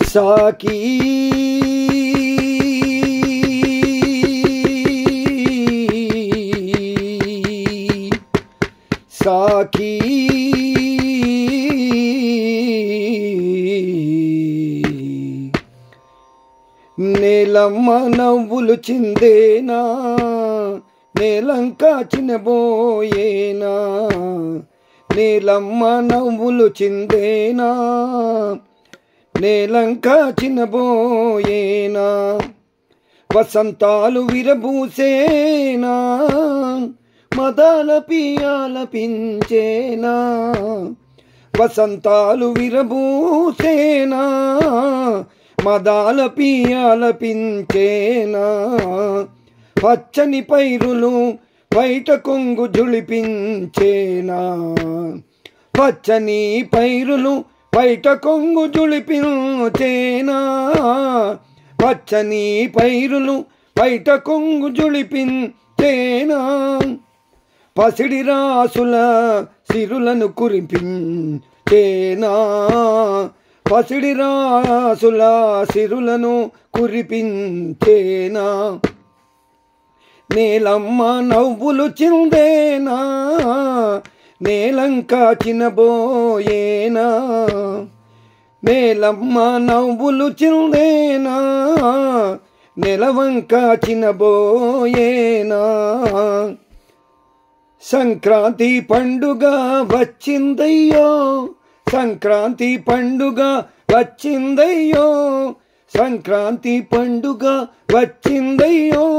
సాకి సాకి నేలమ్మ నవ్వులు చిందేనా, నేలంకా చినబోయేనా. నేలమ్మ నవ్వులు చిందేనా, నేలంకా చినబోయేనా. వసంతాలు విరబూసేనా, మదాల పియాలపించేనా. వసంతాలు విరబూసేనా, మదాల పియాలపించేనా. పచ్చని పైరులు బయట కొంగు జుళిపించేనా. పచ్చని పైరులు బయట కొంగు జుళిపించేనా. పచ్చని పైరులు బయట కొంగు జుళిపించేనా. పసిడి రాసుల సిరులను కురిపించేనా. పసిడి రాసుల సిరులను కురిపించేనా. నేలమ్మ నవ్వులు చిందేనా, నేలంకా చినబోయేనా. నేలమ్మ నవ్వులు చిందేనా, నెలవంక చినబోయేనా. సంక్రాంతి పండుగ వచ్చిందయ్యో, సంక్రాంతి పండుగ వచ్చిందయ్యో. సంక్రాంతి పండుగ వచ్చిందయ్యో.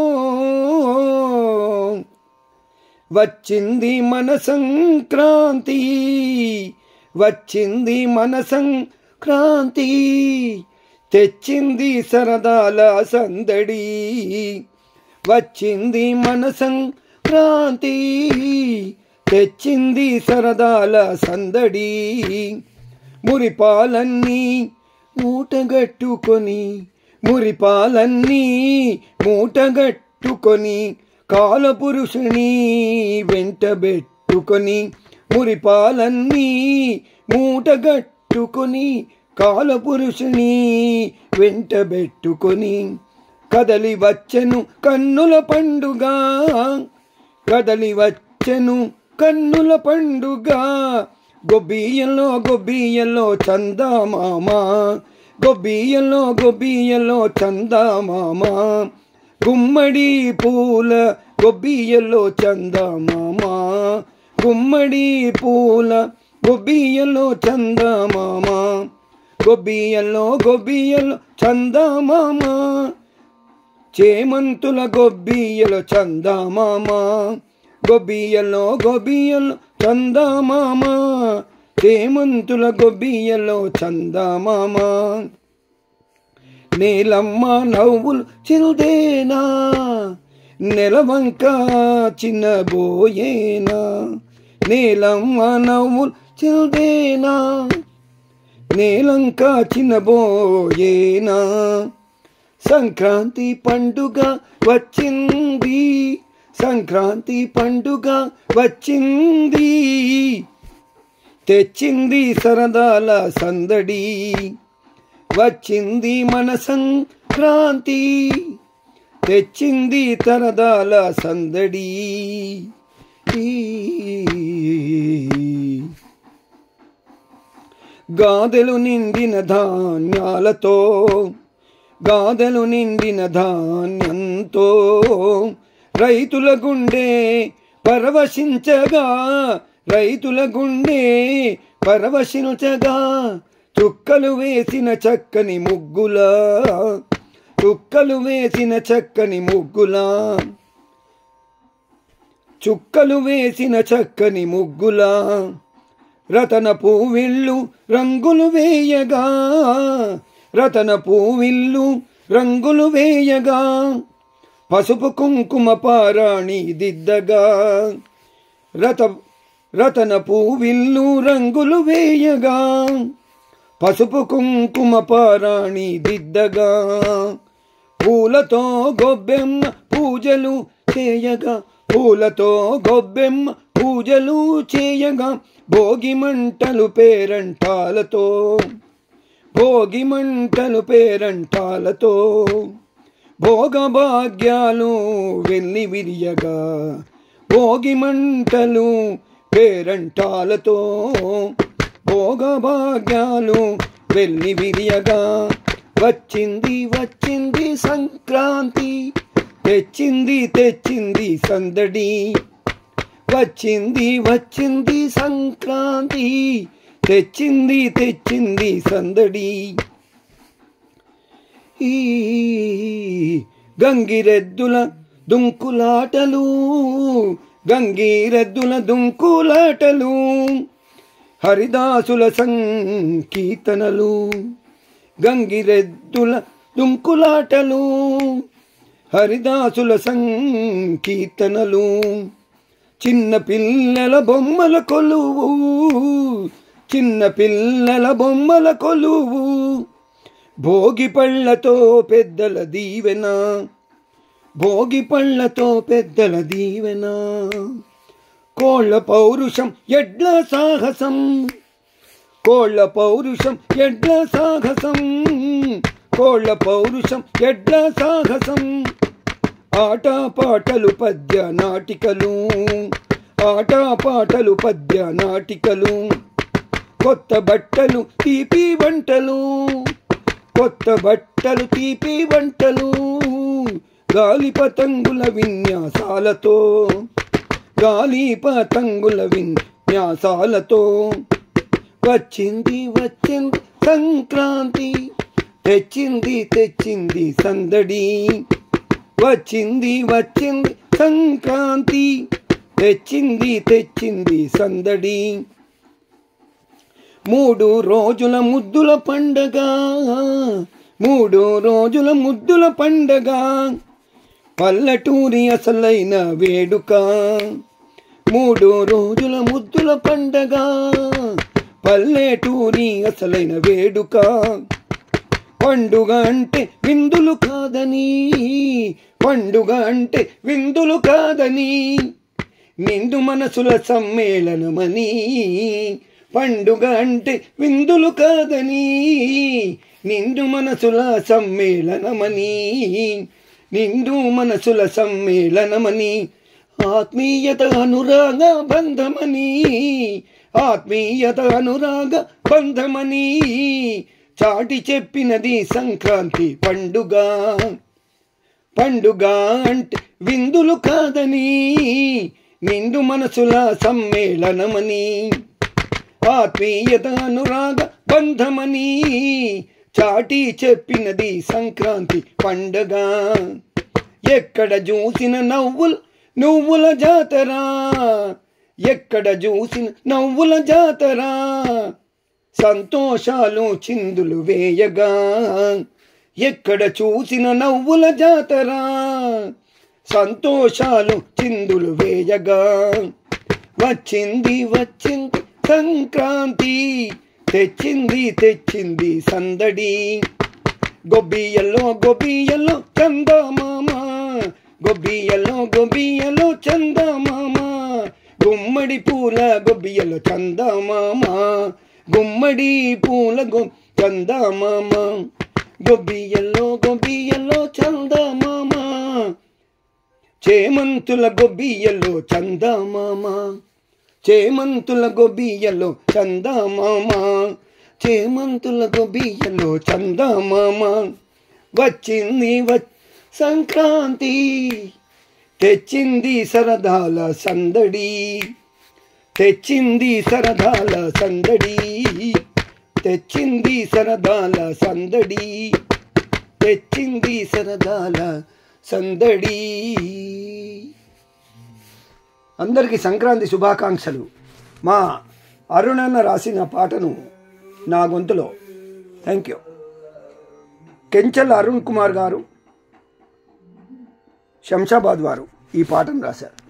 వచ్చింది మన సంక్రాంతి, వచ్చింది మన సంక్రాంతి. తెచ్చింది సరదాల సందడి, వచ్చింది మన సంక్రాంతి. తెచ్చింది సరదాల సందడి. మురిపాలన్నీ మూటగట్టుకొని, మురిపాలన్నీ మూటగట్టుకొని, కాలపురుషుని వెంటబెట్టుకొని. మురిపాలన్నీ మూటగట్టుకొని, కాలపురుషుని వెంటబెట్టుకొని. కదలి వచ్చెను కన్నుల పండుగ, కదలి వచ్చెను కన్నుల పండుగ. గొబ్బియ్యలో గొబ్బియ్యలో చందమామ, గొబ్బియ్యలో గొబ్బియ్యలో చందమామ. గుమ్మడి పూల గొబ్బియ్యలో చందమామ, గుమ్మడి పూల గొబ్బియ్యలో చందమామ. గొబ్బియ్యలో గొబ్బియ్యలో చందమామ, చేమంతుల గొబ్బియ్యలో చందమామ. గొబ్బియ్యలో గొబ్బియ్యలో చందమామ, చేమంతుల గొబ్బియ్యలో చందమామ. నేలమ్మ నవ్వులు చిందేనా, నెలవంక చిన్నబోయేనా. నేలమ్మ నవ్వులు చిందేనా, నేలంక చిన్నబోయేనా. సంక్రాంతి పండుగ వచ్చింది, సంక్రాంతి పండుగ వచ్చింది. తెచ్చింది సరదాల సందడి, వచ్చింది మన సంక్రాంతి. తెచ్చింది సరదాల సందడి. గాదెలు నిండిన ధాన్యాలతో, గాదెలు నిండిన ధాన్యంతో. రైతుల గుండె పరవశించగా, రైతుల గుండె పరవశించగా. చుక్కలు వేసిన చక్కని ముగ్గుల, చుక్కలు వేసిన చక్కని ముగ్గుల. చుక్కలు వేసిన చక్కని ముగ్గుల. రతన పూవిళ్ళు రంగులు వేయగా, రతన పూవిళ్ళు రంగులు వేయగా. పసుపు కుంకుమ పారాణి దిద్దగా, రతన పూవిళ్ళు రంగులు వేయగా. పసుపు కుంకుమ పారాణి దిద్దగా. పూలతో గొబ్బెమ్మ పూజలు చేయగా, పూలతో గొబ్బెమ్మ పూజలు చేయగా. భోగి మంటలు పేరంటాలతో, భోగి మంటలు పేరంటాలతో భోగభాగ్యాలు వెల్లి విరియగా భోగి మంటలు పేరంటాలతో భోగభాగ్యాలు వెల్లి విరియగా వచ్చింది వచ్చింది సంక్రాంతి తెచ్చింది తెచ్చింది సందడి వచ్చింది వచ్చింది సంక్రాంతి తెచ్చింది తెచ్చింది సందడి ఈ గంగిరెద్దుల దుంకులాటలు గంగిరెద్దుల దుంకులాటలు హరిదాసుల సంకీర్తనలు గంగిరెద్దుల దుంకులాటలు హరిదాసుల సంకీర్తనలు చిన్న పిల్లల బొమ్మల కొలువు చిన్న పిల్లల బొమ్మల కొలువు భోగి పళ్ళతో పెద్దల దీవెన భోగి పళ్ళతో పెద్దల దీవెన కోళ్ళ పౌరుషం ఎడ్ల సాహసం కోళ్ళ పౌరుషం ఎడ్ల సాహసం కోళ్ళ పౌరుషం ఎడ్ల సాహసం ఆటపాటలు పద్య నాటికలు ఆటపాటలు పద్య నాటికలు కొత్త బట్టలు తీపి వంటలు కొత్త బట్టలు తీపి వంటలు గాలి పతంగుల విన్యాసాలతో గాలి పతంగుల విన్యాసాలతో వచ్చింది వచ్చింది సంక్రాంతి తెచ్చింది తెచ్చింది సందడి వచ్చింది వచ్చింది సంక్రాంతి తెచ్చింది తెచ్చింది సందడి 3 రోజుల ముద్దుల పండగ 3 రోజుల ముద్దుల పండగ పల్లెటూరి అసలైన వేడుక 3 రోజుల ముద్దుల పండగ పల్లెటూరి అసలైన వేడుక పండుగ అంటే విందులు కాదని పండుగ అంటే విందులు కాదని నిండు మనసుల సమ్మేళనమని పండుగ అంటే విందులు కాదని నిండు మనసుల సమ్మేళనమని నిండు మనసుల సమ్మేళనమని ఆత్మీయత అనురాగ బంధమని ఆత్మీయత అనురాగ బంధమని చాటి చెప్పినది సంక్రాంతి పండుగ పండుగ అంటే విందులు కాదని నిండు మనసుల సమ్మేళనమని ఆత్మీయత అనురాగ బంధమని చాటి చెప్పినది సంక్రాంతి పండుగ ఎక్కడ చూసిన నువ్వుల జాతర ఎక్కడ చూసిన నవ్వుల జాతర సంతోషాలు చిందులు వేయగా ఎక్కడ చూసిన నవ్వుల జాతర సంతోషాలు చిందులు వేయగా వచ్చింది వచ్చింది సంక్రాంతి తెచ్చింది తెచ్చింది సందడి గొబ్బియల్లో గొబ్బియల్లో చందమామ గొబ్బియల్లో చందమామ గుమ్మడి పూల గొబ్బియల్లో చందమామ గుమ్మడి పూల చందమామ గొబ్బియల్లో చందమామ చేమంతుల గొబ్బియల్లో చందమామ చేమంతుల గొబ్బియల్లో చందమామ చేమంతుల గొబ్బియల్లో చందమామ వచ్చింది సంక్రాంతి తెచ్చింది సరదాల సందడి తెచ్చింది సరదాల సందడి తెచ్చింది సరదాల సందడి తెచ్చింది సరదాల సందడి. అందరికీ సంక్రాంతి శుభాకాంక్షలు. మా అరుణన్న రాసిన పాటను నా గొంతులో థ్యాంక్ యూ. కెంచల్ అరుణ్ కుమార్ గారు శంషాబాద్ వారు ఈ పాటను రాశారు.